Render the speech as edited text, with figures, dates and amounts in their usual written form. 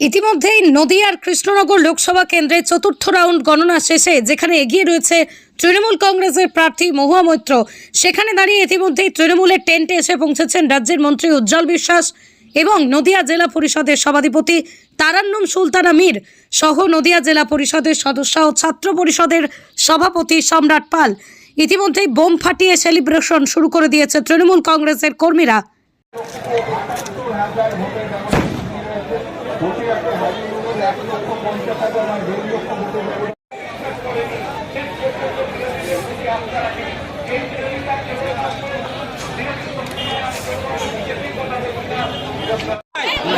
ইতিমধ্যেই নদিয়ার কৃষ্ণনগর লোকসভা কেন্দ্রে চতুর্থ রাউন্ড গণনা শেষে যেখানে এগিয়ে রয়েছে তৃণমূল কংগ্রেসের প্রার্থী মহুয়া মৈত্র, সেখানে দাঁড়িয়ে ইতিমধ্যেই তৃণমূলের টেন্টে এসে পৌঁছেছেন রাজ্যের মন্ত্রী উজ্জ্বল বিশ্বাস এবং নদিয়া জেলা পরিষদের সভাধিপতি তারান্নুম সুলতানা মীর সহ নদিয়া জেলা পরিষদের সদস্য ও ছাত্র পরিষদের সভাপতি সম্রাট পাল। ইতিমধ্যেই বোম ফাটিয়ে সেলিব্রেশন শুরু করে দিয়েছে তৃণমূল কংগ্রেসের কর্মীরা।